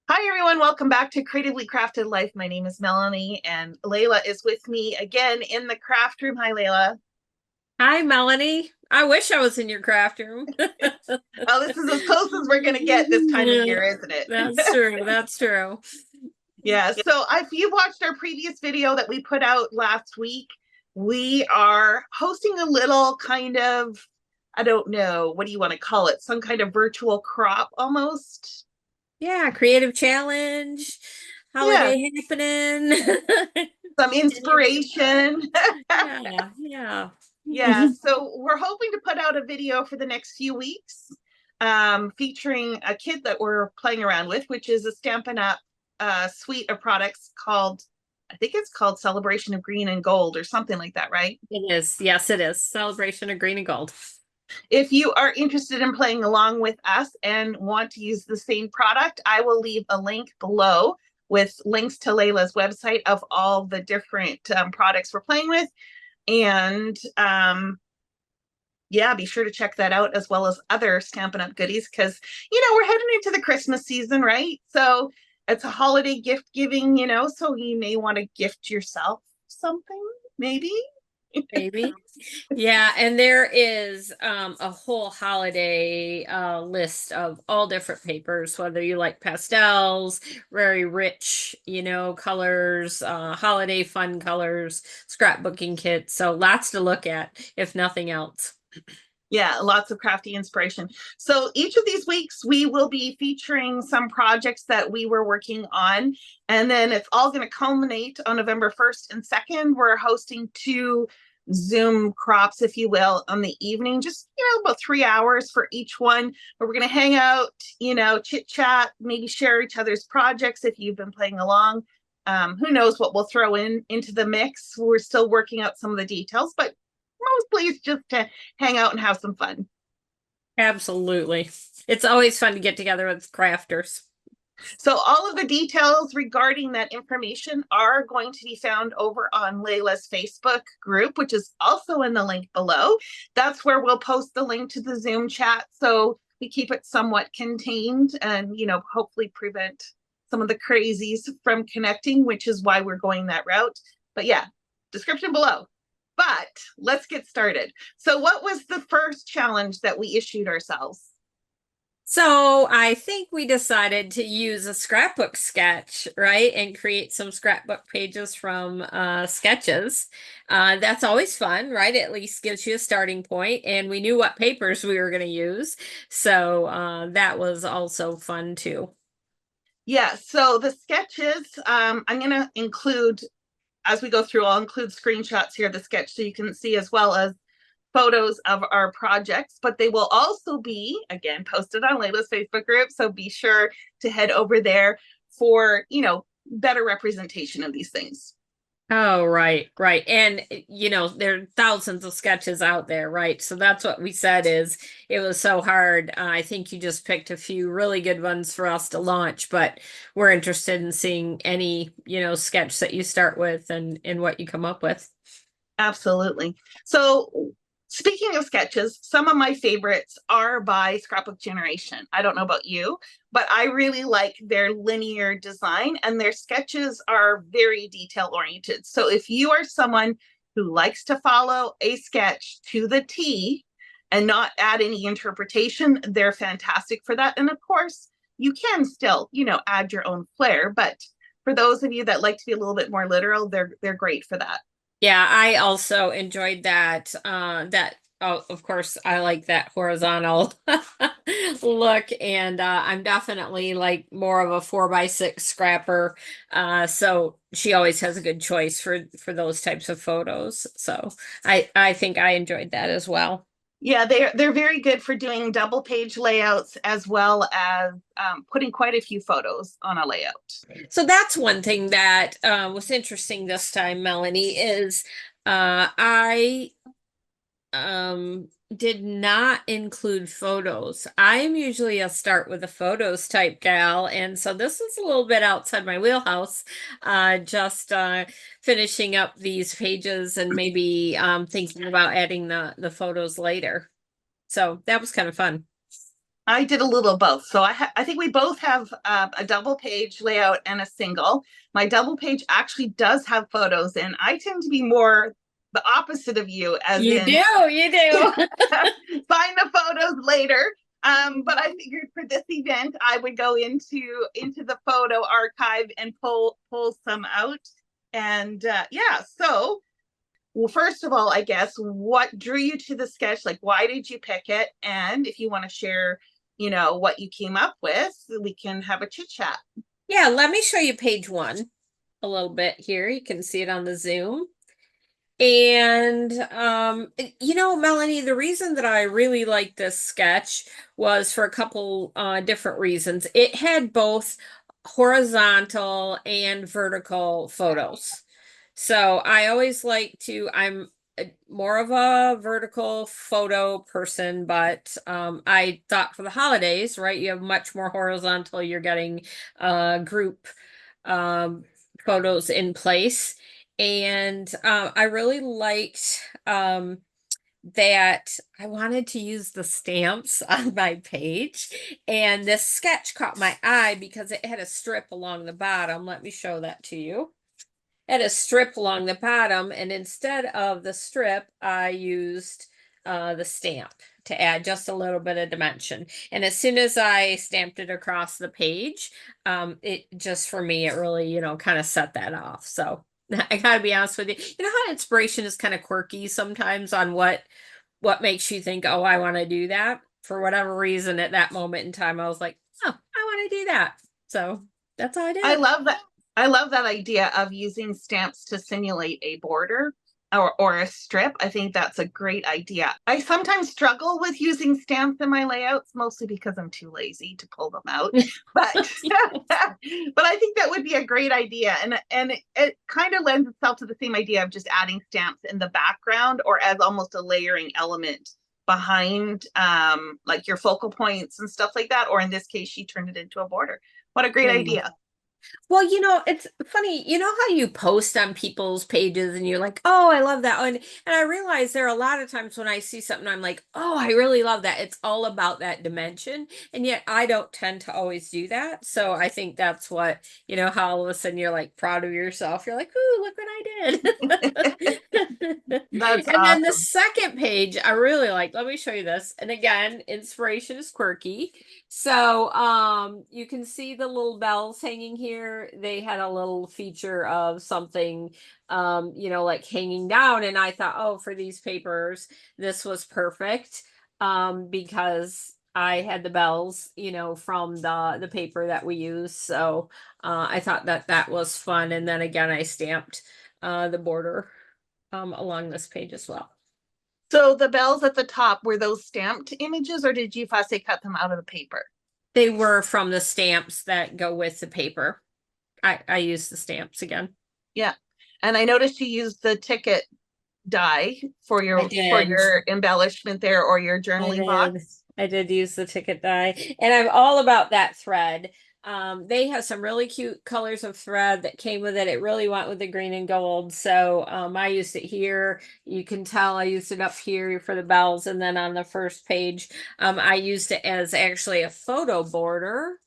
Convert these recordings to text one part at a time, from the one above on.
Hi, everyone. Welcome back to Creatively Crafted Life. My name is Melanie, and Layla is with me again in the craft room. Hi, Layla. Hi, Melanie. I wish I was in your craft room. Oh, this is as close as we're going to get this time of Yeah, year, isn't it? that's true. That's true. Yeah. So, if you watched our previous video that we put out last week, we are hosting a little kind of, I don't know, what do you want to call it? Some kind of virtual crop almost. Yeah, creative challenge, Yeah. holiday happening. Some Any- inspiration. Yeah, yeah. Yeah, so we're hoping to put out a video for the next few weeks featuring a kit that we're playing around with, which is a Stampin' Up suite of products called, I think it's called Celebration of Green and Gold or something like that, right? It is. Yes, it is. Celebration of green and gold. If you are interested in playing along with us and want to use the same product, I will leave a link below with links to Layla's website of all the different products we're playing with. And yeah, be sure to check that out as well as other Stampin' Up goodies because, we're heading into the Christmas season, right? So it's a holiday gift giving, so you may want to gift yourself something, maybe. Maybe. Yeah, and there is a whole holiday list of all different papers, whether you like pastels, very rich, colors, holiday fun colors, scrapbooking kits. So lots to look at, if nothing else. Yeah, lots of crafty inspiration. So each of these weeks, we will be featuring some projects that we were working on. And then it's all going to culminate on November 1st and 2nd. We're hosting two Zoom crops, if you will, on the evening, just, about 3 hours for each one, where we're going to hang out, chit chat, maybe share each other's projects if you've been playing along. Who knows what we'll throw into the mix. We're still working out some of the details, but mostly it's just to hang out and have some fun. Absolutely. It's always fun to get together with crafters. So all of the details regarding that information are going to be found over on Layla's Facebook group, which is also in the link below. That's where we'll post the link to the Zoom chat. So we keep it somewhat contained and, hopefully prevent some of the crazies from connecting, which is why we're going that route. But yeah, description below. But let's get started. So what was the first challenge that we issued ourselves? So I think we decided to use a scrapbook sketch, right? And create some scrapbook pages from sketches. That's always fun, right? At least gives you a starting point. And we knew what papers we were going to use. So that was also fun too. Yeah, so the sketches, I'm going to include, as we go through, I'll include screenshots here of the sketch so you can see as well as photos of our projects, but they will also be, again, posted on Layla's Facebook group. So be sure to head over there for, better representation of these things. Oh, right, right. And there are thousands of sketches out there, right? So that's what we said is it was so hard. I think you just picked a few really good ones for us to launch, but we're interested in seeing any, sketch that you start with and what you come up with. Absolutely. So, speaking of sketches, some of my favorites are by Scrapbook Generation. I don't know about you, but I really like their linear design and their sketches are very detail oriented. So, if you are someone who likes to follow a sketch to the T and not add any interpretation, they're fantastic for that. And of course, you can still, add your own flair, but for those of you that like to be a little bit more literal, they're great for that. Yeah, I also enjoyed that. Oh, of course, I like that horizontal look, and I'm definitely like more of a 4x6 scrapper. So she always has a good choice for those types of photos. So I think I enjoyed that as well. Yeah, they're very good for doing double page layouts as well as putting quite a few photos on a layout. So that's one thing that was interesting this time, Melanie, is I did not include photos. I'm usually a start with the photos type gal, and so this is a little bit outside my wheelhouse. Just finishing up these pages and maybe thinking about adding the photos later. So that was kind of fun. I did a little both. So I think we both have a double page layout and a single. My double page actually does have photos, and I tend to be more the opposite of you, as You in do, you do. find the photos later. But I figured for this event, I would go into the photo archive and pull some out. And yeah, so well, first of all, I guess what drew you to the sketch? Like, why did you pick it? And if you want to share, what you came up with, we can have a chit chat. Yeah, let me show you page one a little bit here. You can see it on the Zoom. And Melanie, the reason that I really liked this sketch was for a couple different reasons. It had both horizontal and vertical photos. So I always I'm more of a vertical photo person, but I thought for the holidays, right, you have much more horizontal, you're getting group um, photos in place. And I really liked that I wanted to use the stamps on my page. And this sketch caught my eye because it had a strip along the bottom. Let me show that to you. It had a strip along the bottom, and instead of the strip, I used the stamp to add just a little bit of dimension. And as soon as I stamped it across the page, it just for me, it really, kind of set that off. So I gotta be honest with you. You know how inspiration is kind of quirky sometimes on what makes you think, oh, I want to do that. For whatever reason, at that moment in time, I was like, oh, I want to do that. So that's all I did. I love that. I love that idea of using stamps to simulate a border or a strip. I think that's a great idea. I sometimes struggle with using stamps in my layouts, mostly because I'm too lazy to pull them out. But but I think that would be a great idea. And it kind of lends itself to the same idea of just adding stamps in the background or as almost a layering element behind like your focal points and stuff like that. Or in this case, she turned it into a border. What a great idea. Well, it's funny, how you post on people's pages and you're like, oh, I love that one. And I realize there are a lot of times when I see something, I'm like, oh, I really love that. It's all about that dimension. And yet I don't tend to always do that. So I think that's what, how all of a sudden you're like proud of yourself. You're like, ooh, look what I did. That's And then the awesome. second page I really like. Let me show you this. And again, inspiration is quirky. So you can see the little bells hanging here. They had a little feature of something like hanging down, and I thought, oh, for these papers this was perfect because I had the bells from the paper that we use. So I thought that was fun. And then again, I stamped the border along this page as well. So the bells at the top, were those stamped images or did you fussy cut them out of the paper? They were from the stamps that go with the paper. I used the stamps again. Yeah. And I noticed you used the ticket die for I did. your embellishment there or your I journaling did. box. I did use the ticket die, and I'm all about that thread. They have some really cute colors of thread that came with it. It really went with the green and gold. So I used it here. You can tell I used it up here for the bells. And then on the first page, I used it as actually a photo border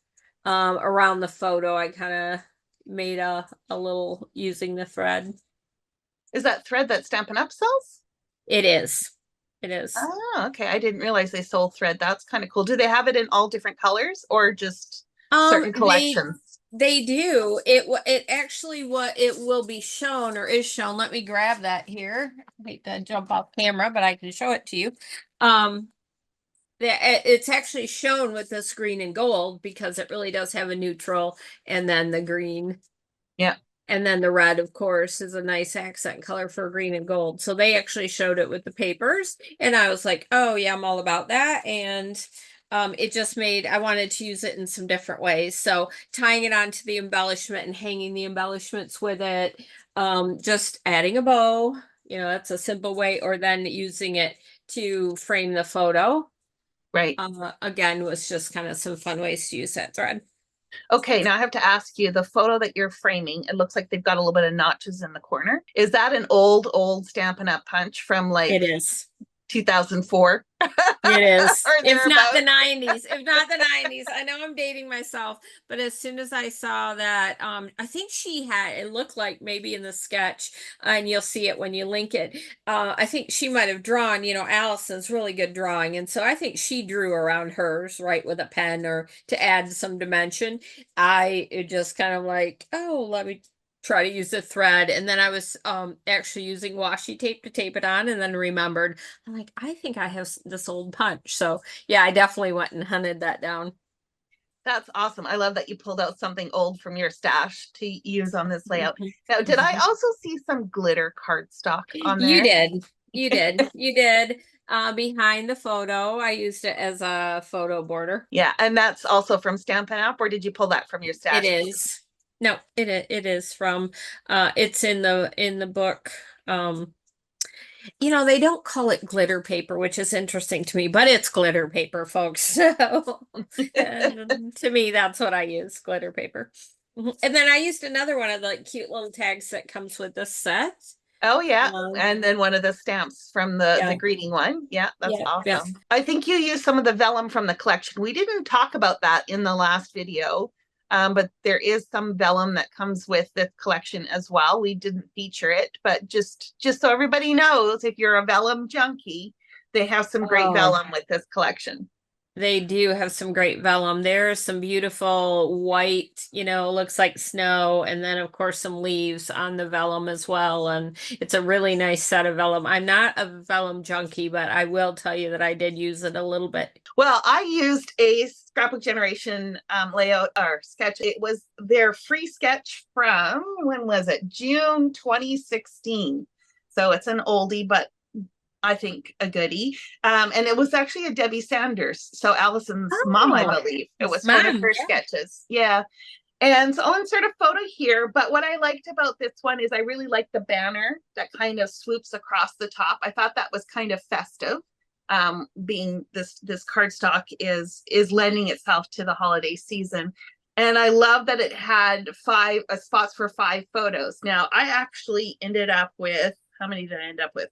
around the photo. I kind of made a little using the thread. Is that thread that Stampin' Up sells? It is. It is. Oh, okay. I didn't realize they sold thread. That's kind of cool. Do they have it in all different colors or just certain collections? They do. It actually what it will be shown or is shown. Let me grab that here. I hate to jump off camera, but I can show it to you. It's actually shown with this green and gold because it really does have a neutral and then the green. Yeah. And then the red, of course, is a nice accent color for green and gold. So they actually showed it with the papers. And I was like, oh, yeah, I'm all about that. And it just I wanted to use it in some different ways. So tying it onto the embellishment and hanging the embellishments with it, just adding a bow, that's a simple way, or then using it to frame the photo. Right. Again, was just kind of some fun ways to use that thread. Okay, now I have to ask you, the photo that you're framing, it looks like they've got a little bit of notches in the corner. Is that an old Stampin' Up punch from like It is. 2004 It is. or If not the thereabouts. 90s, if not the 90s. I know I'm dating myself, but as soon as I saw that, I think she had, it looked like maybe in the sketch, and you'll see it when you link it. I think she might have drawn, Allison's really good drawing. And so I think she drew around hers, right, with a pen or to add some dimension. It just kind of like, oh, let me try to use the thread, and then I was actually using washi tape to tape it on, and then remembered, I'm like, I think I have this old punch. So yeah, I definitely went and hunted that down. That's awesome. I love that you pulled out something old from your stash to use on this layout. Mhm. Now, did I also see some glitter cardstock on You there? did. You did. You did. Behind the photo, I used it as a photo border. Yeah, and that's also from Stampin' Up, or did you pull that from your It stash? is. No, it is from it's in the book. They don't call it glitter paper, which is interesting to me, but it's glitter paper, folks. So to me, that's what I use, glitter paper. And then I used another one of the cute little tags that comes with this set. Oh yeah, Um, and then one of the stamps from the yeah, greeting one. Yeah, that's yeah, yeah. awesome. I think you used some of the vellum from the collection. We didn't talk about that in the last video, but there is some vellum that comes with this collection as well. We didn't feature it, but just so everybody knows, if you're a vellum junkie, they have some great Oh, vellum with this collection. they do have some great vellum. There's some beautiful white, looks like snow, and then of course some leaves on the vellum as well. And it's a really nice set of vellum. I'm not a vellum junkie, but I will tell you that I did use it a little bit. Well, I used a Scrapbook Generation layout or sketch. It was their free sketch from, when was it? June 2016. So it's an oldie, but I think a goodie. And it was actually a Debbie Sanders. So Allison's mom, I believe. It was one of Mom, her yeah. sketches. Yeah. And so I'll insert a photo here. But what I liked about this one is I really liked the banner that kind of swoops across the top. I thought that was kind of festive. Being this cardstock is lending itself to the holiday season. And I love that it had five spots for 5 photos. Now I actually ended up with, how many did I end up with?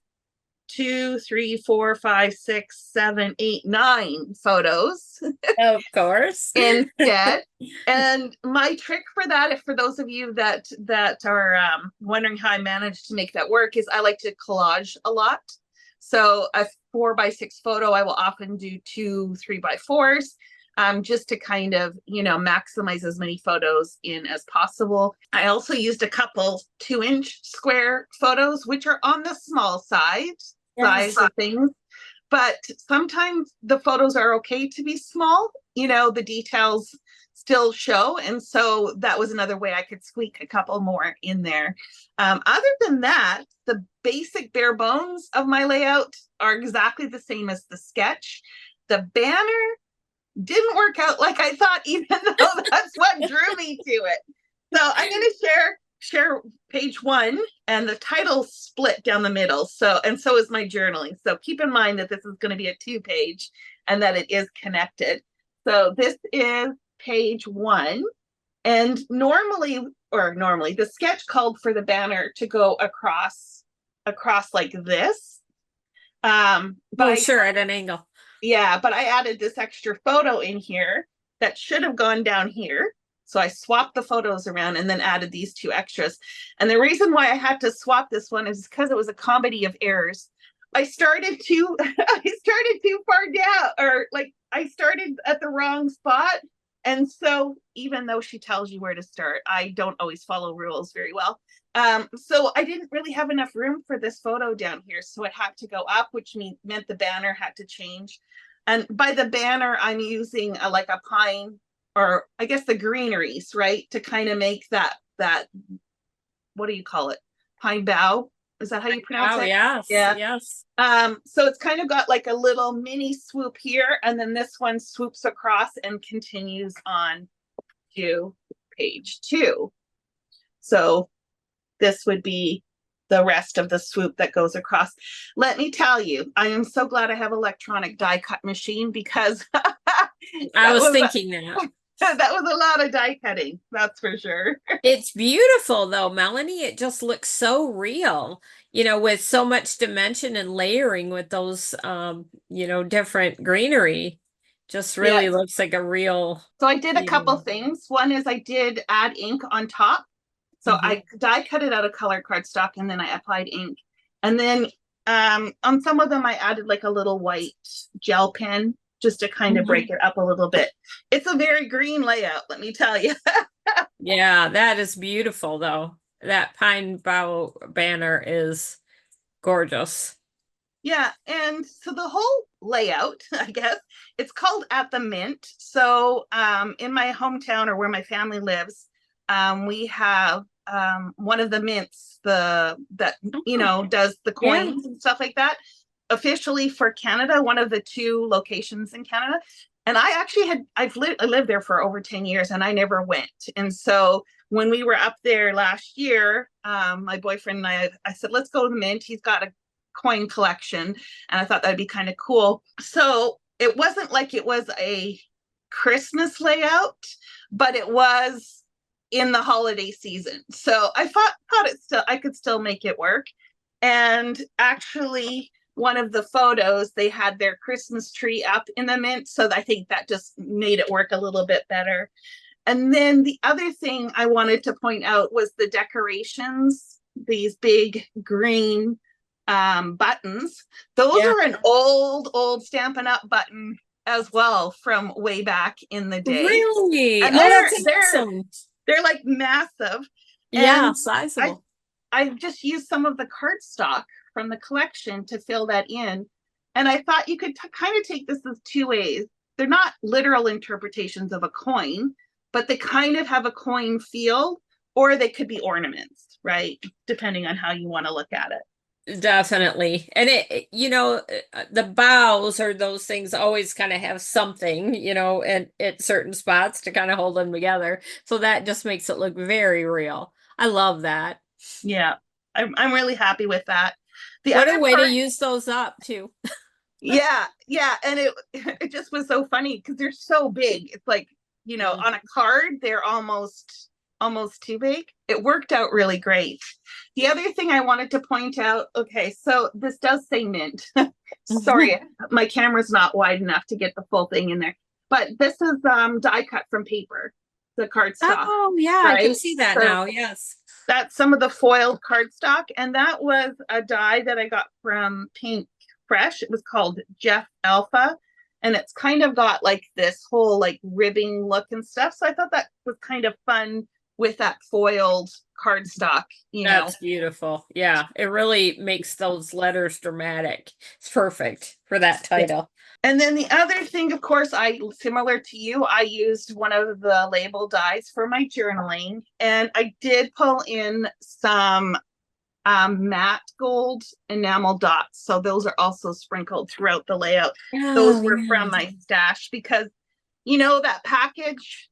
2, 3, 4, 5, 6, 7, 8, 9 photos. Of course. Instead. And my trick for that, if for those of you that are wondering how I managed to make that work, is I like to collage a lot. So a 4x6 photo, I will often do 2 3x4s, just to kind of, maximize as many photos in as possible. I also used a couple 2-inch square photos, which are on the small size of things. But sometimes the photos are okay to be small, the details still show. And so that was another way I could squeak a couple more in there. Other than that, the basic bare bones of my layout are exactly the same as the sketch. The banner didn't work out like I thought, even though that's what drew me to it. So I'm going to share page 1, and the title split down the middle. So is my journaling. So keep in mind that this is going to be a 2-page and that it is connected. So this is page 1. And normally the sketch called for the banner to go across like this. But sure, at an angle. Yeah, but I added this extra photo in here that should have gone down here. So I swapped the photos around and then added these 2 extras. And the reason why I had to swap this one is because it was a comedy of errors. I started too far down, or like I started at the wrong spot. And so even though she tells you where to start, I don't always follow rules very well. So I didn't really have enough room for this photo down here. So it had to go up, which meant the banner had to change. And by the banner, I'm using like a pine, or I guess the greeneries, right? To kind of make that, what do you call it? Pine bough? Is that how you pronounce it? Yes. Yeah. Yes. So it's kind of got like a little mini swoop here, and then this one swoops across and continues on to page 2. So this would be the rest of the swoop that goes across. Let me tell you, I am so glad I have electronic die cut machine, because I was thinking that. That was a lot of die cutting, that's for sure. It's beautiful though, Melanie. It just looks so real, with so much dimension and layering with those different greenery. Just really Yes. looks like a real, So I did a you couple know. things. One is I did add ink on top. So Mhm. I die cut it out of colored cardstock and then I applied ink. And then on some of them I added like a little white gel pen just to kind of break Mhm. it up a little bit. It's a very green layout, let me tell you. Yeah, that is beautiful though. That pine bough banner is gorgeous. Yeah, and so the whole layout, I guess, it's called At the Mint. So in my hometown or where my family lives, we have one of the mints, the that Oh, does the yeah. coins and stuff like that, officially for Canada, one of the two locations in Canada. And I actually I lived there for over 10 years and I never went. And so when we were up there last year, my boyfriend and I said, let's go to the Mint. He's got a coin collection and I thought that'd be kind of cool. So it wasn't like it was a Christmas layout, but it was in the holiday season. So I thought I could still make it work. And actually one of the photos, they had their Christmas tree up in the Mint. So I think that just made it work a little bit better. And then the other thing I wanted to point out was the decorations, these big green buttons. Those Yeah. are an old Stampin' Up button as well from way back in the day. Really? And Oh, they're that's they're awesome. they're like massive. Yeah, And I sizable. I just used some of the cardstock from the collection to fill that in. And I thought you could kind of take this as two ways. They're not literal interpretations of a coin, but they kind of have a coin feel, or they could be ornaments, right? Depending on how you want to look at it. Definitely. And the bows or those things always kind of have something, and at certain spots to kind of hold them together. So that just makes it look very real. I love that. Yeah, I'm really happy with that. The What other a way to part, use those up too. yeah, and it just was so funny because they're so big. It's like, Mm. on a card, they're almost too big. It worked out really great. The other thing I wanted to point out, okay, so this does say mint. Sorry, my camera's not wide enough to get the full thing in there. But this is die cut from paper, the cardstock, Oh, yeah, I can right? see that So now. Yes. that's some of the foiled cardstock, and that was a die that I got from Pink Fresh. It was called Jeff Alpha, and it's kind of got like this whole like ribbing look and stuff. So I thought that was kind of fun with that foiled cardstock, That's beautiful. Yeah, it really makes those letters dramatic. It's perfect for that Yeah. title. And then the other thing, of course, similar to you, I used one of the label dies for my journaling, and I did pull in some matte gold enamel dots. So those are also sprinkled throughout the layout. Those Oh, were from yeah. my stash because that package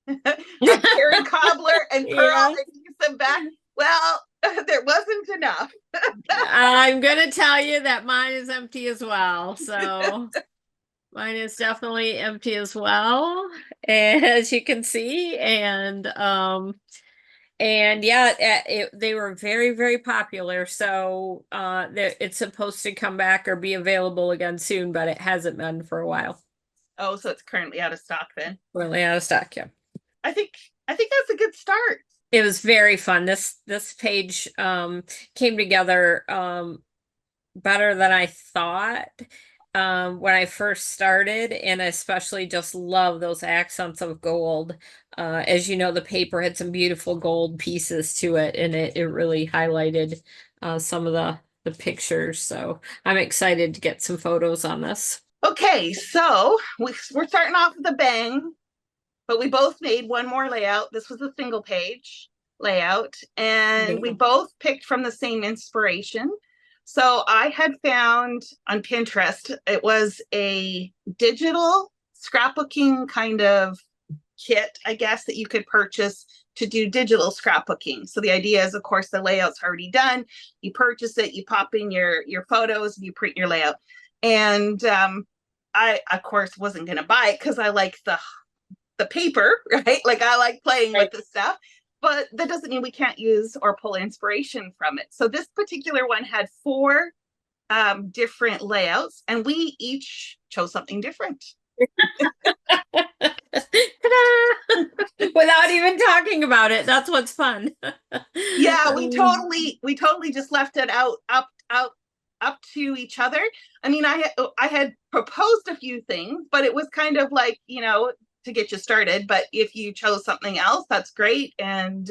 of cherry cobbler and pearl Yeah. and you some back. Well, there wasn't enough. I'm gonna tell you that mine is empty as well. So mine is definitely empty as well, as you can see. And yeah, they were very, very popular. So it's supposed to come back or be available again soon, but it hasn't been for a while. Oh, so it's currently out of stock then. Really out of stock, yeah. I think I think that's a good start. It was very fun. This page came together better than I thought when I first started, and I especially just love those accents of gold. As you know, the paper had some beautiful gold pieces to it, and it really highlighted some of the pictures. So I'm excited to get some photos on this. Okay, so we're starting off with a bang, but we both made one more layout. This was a single page layout, and we Yeah. both picked from the same inspiration. So I had found on Pinterest, it was a digital scrapbooking kind of kit, I guess, that you could purchase to do digital scrapbooking. So the idea is, of course, the layout's already done. You purchase it, you pop in your photos, you print your layout. And I, of course, wasn't going to buy it because I like the the paper, right? Like I like playing with the stuff, but that doesn't mean we can't use or pull inspiration from it. So this particular one had four different layouts, and we each chose something different. Without even talking about it. That's what's fun. Yeah, we totally just left it up to each other. I mean, I had proposed a few things, but it was kind of like, to get you started. But if you chose something else, that's great. And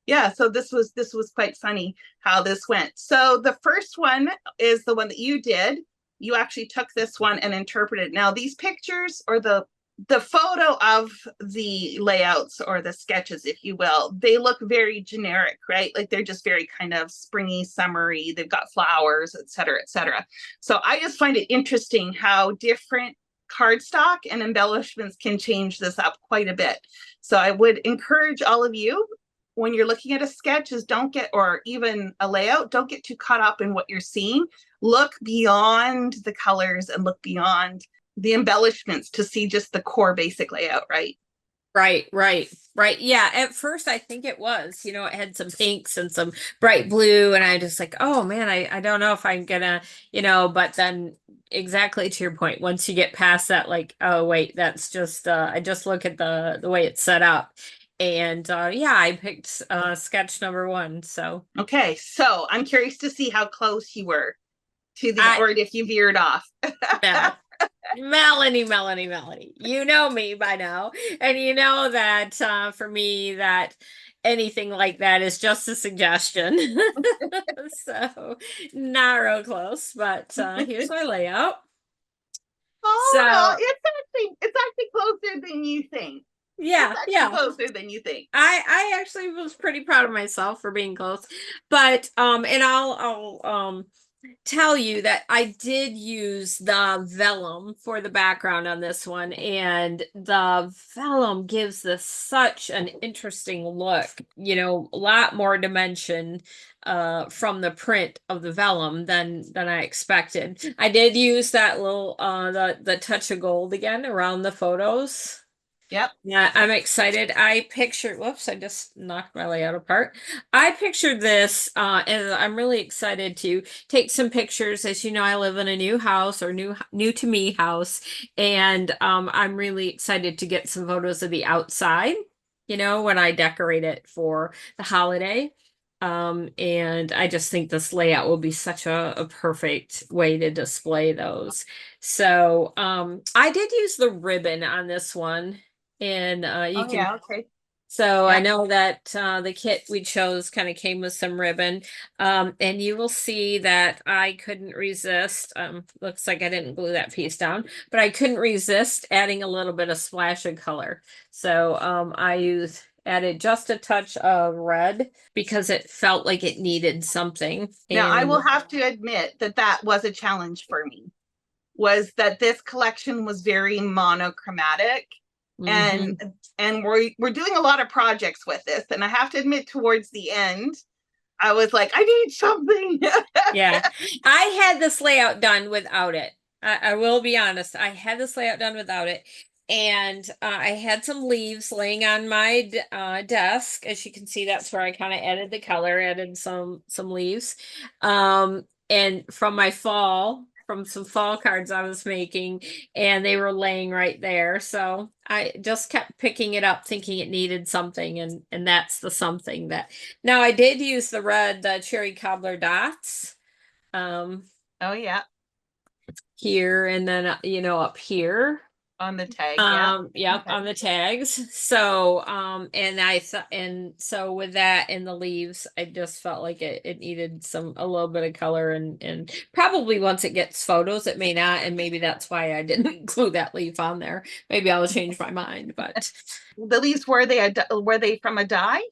yeah, so this was quite funny how this went. So the first one is the one that you did. You actually took this one and interpreted. Now these pictures, or the photo of the layouts or the sketches, if you will, they look very generic, right? Like they're just very kind of springy, summery. They've got flowers, et cetera, et cetera. So I just find it interesting how different cardstock and embellishments can change this up quite a bit. So I would encourage all of you, when you're looking at a sketch, is or even a layout, don't get too caught up in what you're seeing. Look beyond the colors and look beyond the embellishments to see just the core basic layout, right? Right. Yeah. At first, I think it was, it had some pinks and some bright blue, and I just like, oh man, I don't know if I'm gonna, but then exactly to your point, once you get past that, like, oh wait, that's just, I just look at the way it's set up. And yeah, I picked sketch number one. So okay, so I'm curious to see how close you were to or if you veered off. No. Melanie, you know me by now, and you know that for me, that anything like that is just a suggestion. So not real close, but here's my layout. Oh So no, it's actually closer than you think. yeah, Closer than you think. I actually was pretty proud of myself for being close, but and I'll tell you that I did use the vellum for the background on this one, and the vellum gives this such an interesting look, a lot more dimension from the print of the vellum than I expected. I did use that little the touch of gold again around the photos. Yep. Yeah, I'm excited. I pictured, whoops, I just knocked my layout apart. I pictured this, and I'm really excited to take some pictures. As you know, I live in a new house, or new to me house, and I'm really excited to get some photos of the outside, when I decorate it for the holiday. And I just think this layout will be such a perfect way to display those. So I did use the ribbon on this one. And you can, yeah, okay. so I Yeah. know that the kit we chose kind of came with some ribbon. And you will see that I couldn't resist. Looks like I didn't glue that piece down, but I couldn't resist adding a little bit of splash of color. So added just a touch of red because it felt like it needed something. Now I And will have to admit that was a challenge for me. Was that this collection was very monochromatic, mhm. and we're doing a lot of projects with this, and I have to admit, towards the end I was like, I need something. Yeah, I had this layout done without it. I will be honest. I had this layout done without it. And I had some leaves laying on my desk. As you can see, that's where I kind of added the color, added some leaves. And from some fall cards I was making, and they were laying right there. So I just kept picking it up, thinking it needed something, and that's the something that. Now I did use the cherry cobbler dots Oh yeah, here, and then up here. on the tag. Yeah. Yep, Okay. on the tags. So and I thought, and so with that and the leaves, I just felt like it needed a little bit of color, and probably once it gets photos it may not, and maybe that's why I didn't glue that leaf on there. Maybe I'll change my mind, but The leaves, were they from a die?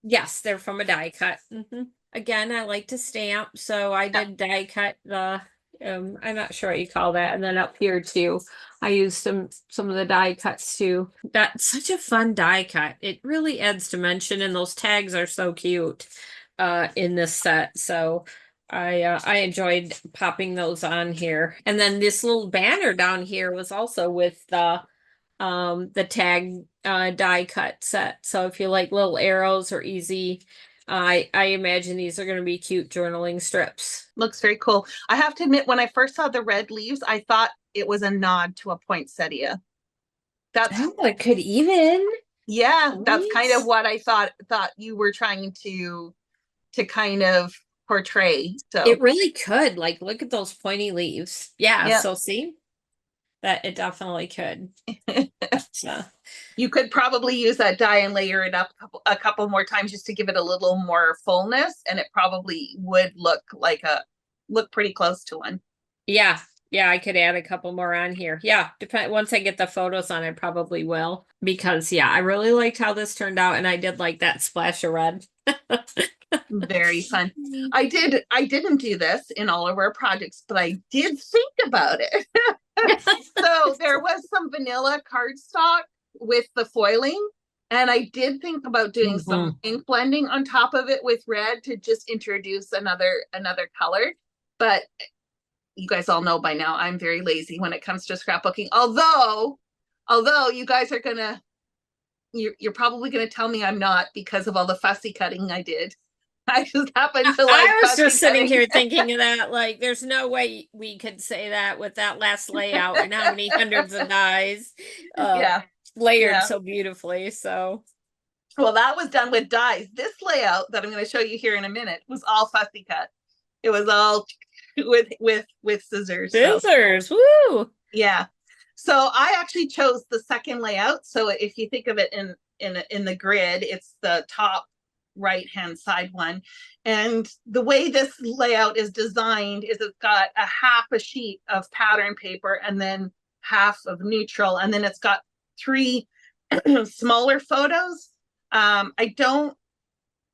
yes, they're from a die cut. Again, I like to stamp, so I Yeah. did die cut the I'm not sure what you call that. And then up here too, I used some of the die cuts too. That's such a fun die cut. It really adds dimension, and those tags are so cute in this set. So I enjoyed popping those on here. And then this little banner down here was also with the tag die cut set. So if you like little arrows or easy, I imagine these are going to be cute journaling strips. Looks very cool. I have to admit, when I first saw the red leaves, I thought it was a nod to a poinsettia. That's Oh, it could even. yeah, that's kind of Right? what I thought you were trying to kind of portray. So It really could. Like, look at those pointy leaves. Yeah, yeah. so see that it definitely could. So, You could probably use that dye and layer it up a couple more times just to give it a little more fullness, and it probably would look pretty close to one. yeah. Yeah, I could add a couple more on here. Yeah, once I get the photos on, I probably will. Because yeah, I really liked how this turned out, and I did like that splash of red. Very fun. I didn't do this in all of our projects, but I did think about it. So there was some vanilla cardstock with the foiling, and I did think about doing some ink blending on top of it with red to just introduce another color. But you guys all know by now I'm very lazy when it comes to scrapbooking. Although you guys are you're probably gonna tell me I'm not because of all the fussy cutting I did. I just happen to like I was just sitting cutting. here thinking of that, like, there's no way we could say that with that last layout and how many hundreds of dies Yeah. layered Yeah. so beautifully. So, Well, that was done with dies. This layout that I'm going to show you here in a minute was all fussy cut. It was all with scissors. scissors, So, woo! yeah. So I actually chose the second layout. So if you think of it in the grid, it's the top right hand side one. And the way this layout is designed is it's got a half a sheet of pattern paper and then half of neutral, and then it's got 3 smaller photos. I don't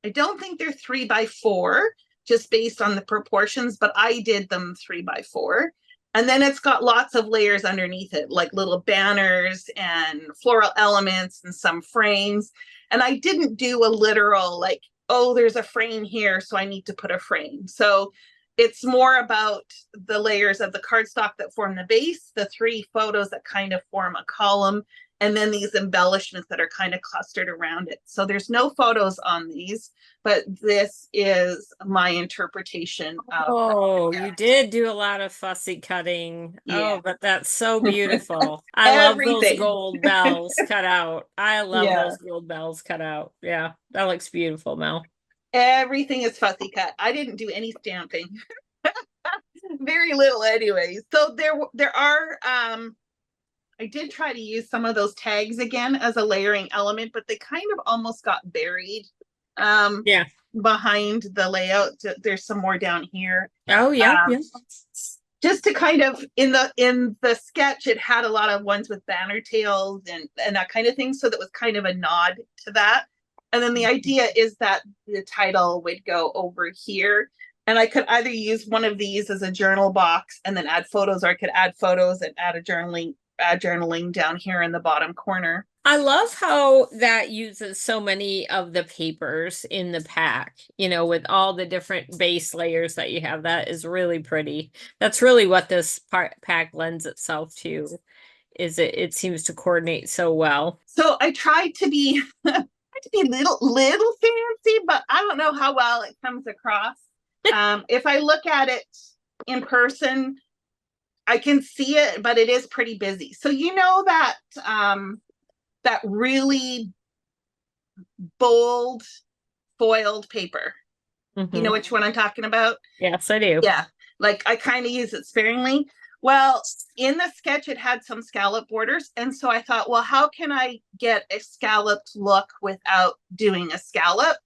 think they're 3x4 just based on the proportions, but I did them 3x4. And then it's got lots of layers underneath it, like little banners and floral elements and some frames. And I didn't do a literal like, oh, there's a frame here, so I need to put a frame. So it's more about the layers of the cardstock that form the base, the 3 photos that kind of form a column, and then these embellishments that are kind of clustered around it. So there's no photos on these, but this is my interpretation of Oh, you did do a lot of fussy cutting. yeah. Oh, but that's so beautiful. I love those Everything. gold bells cut out. I love Yeah. those gold bells cut out. Yeah, that looks beautiful, Mel. Everything is fussy cut. I didn't do any stamping. Very little anyways. So there are I did try to use some of those tags again as a layering element, but they kind of almost got buried Yeah. behind the layout. There's some more down here. Oh, yeah. Yeah. Just to kind of in the sketch, it had a lot of ones with banner tails and that kind of thing. So that was kind of a nod to that. And then the idea is that the title would go over here. And I could either use one of these as a journal box and then add photos, or I could add photos and add journaling down here in the bottom corner. I love how that uses so many of the papers in the pack, with all the different base layers that you have. That is really pretty. That's really what this pack lends itself to, is it seems to coordinate so well. So I tried to be little fancy, but I don't know how well it comes across. If I look at it in person, I can see it, but it is pretty busy. So that really bold foiled paper. You know which one I'm talking about? Yes, I do. Yeah, like I kind of use it sparingly. Well, in the sketch, it had some scallop borders. And so I thought, well, how can I get a scalloped look without doing a scallop?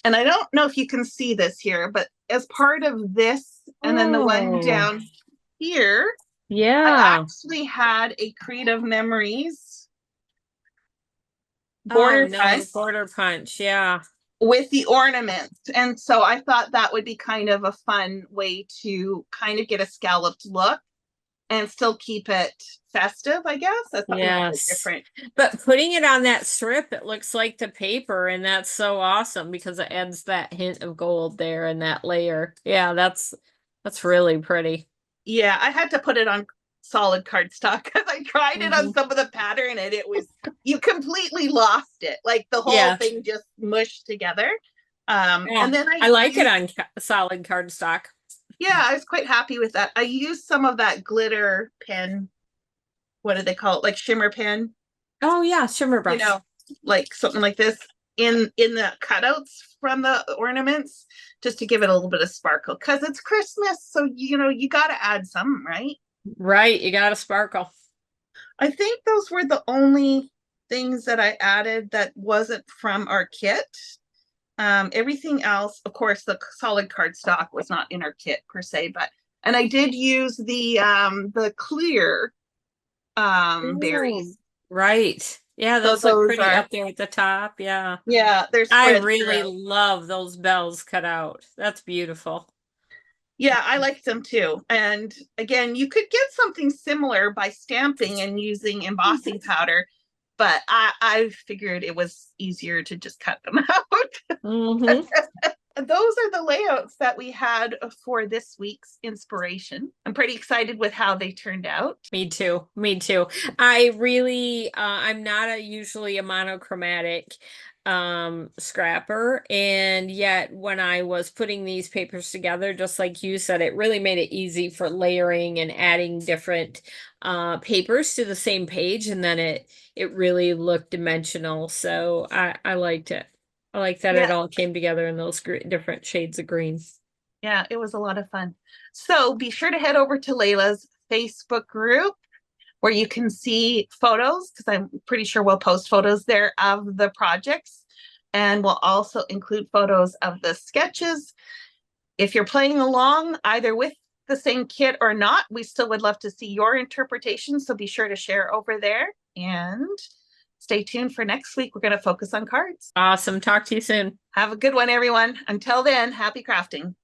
And I don't know if you can see this here, but as part of this, and then the one down here, I actually had a Creative Memories border punch. Border punch, yeah. With the ornaments. And so I thought that would be kind of a fun way to kind of get a scalloped look and still keep it festive, I guess. That's different. But putting it on that strip, it looks like the paper, and that's so awesome because it adds that hint of gold there and that layer. Yeah, that's really pretty. Yeah, I had to put it on solid cardstock because I tried it on some of the pattern and it was, you completely lost it. Like the whole Yeah. thing just mushed together. Yeah. And then I like it on solid cardstock. yeah, I was quite happy with that. I used some of that glitter pen. What do they call it? Like shimmer pen, Oh yeah, shimmer you brush. know, like something like this in the cutouts from the ornaments, just to give it a little bit of sparkle because it's Christmas. So, you know, you got to add some, right? Right, you got to sparkle. I think those were the only things that I added that wasn't from our kit. Everything else, of course, the solid cardstock was not in our kit per se, but and I did use the clear berries. Right. Yeah, So those look those pretty are, up there at the top. Yeah. yeah, they're I spread really throughout. love those bells cut out. That's beautiful. Yeah, I like them too. And again, you could get something similar by stamping and using embossing powder, but I figured it was easier to just cut them out. Mm-hmm. Those are the layouts that we had for this week's inspiration. I'm pretty excited with how they turned out. Me too. Me too. I really I'm not usually a monochromatic scrapper, and yet when I was putting these papers together, just like you said, it really made it easy for layering and adding different papers to the same page, and then it really looked dimensional. So I liked it. I like that it Yeah, all came together in those different shades of green. yeah, it was a lot of fun. So be sure to head over to Layla's Facebook group where you can see photos, because I'm pretty sure we'll post photos there of the projects. And we'll also include photos of the sketches. If you're playing along either with the same kit or not, we still would love to see your interpretation. So be sure to share over there and stay tuned for next week. We're going to focus on cards. Awesome. Talk to you soon. Have a good one, everyone. Until then, happy crafting.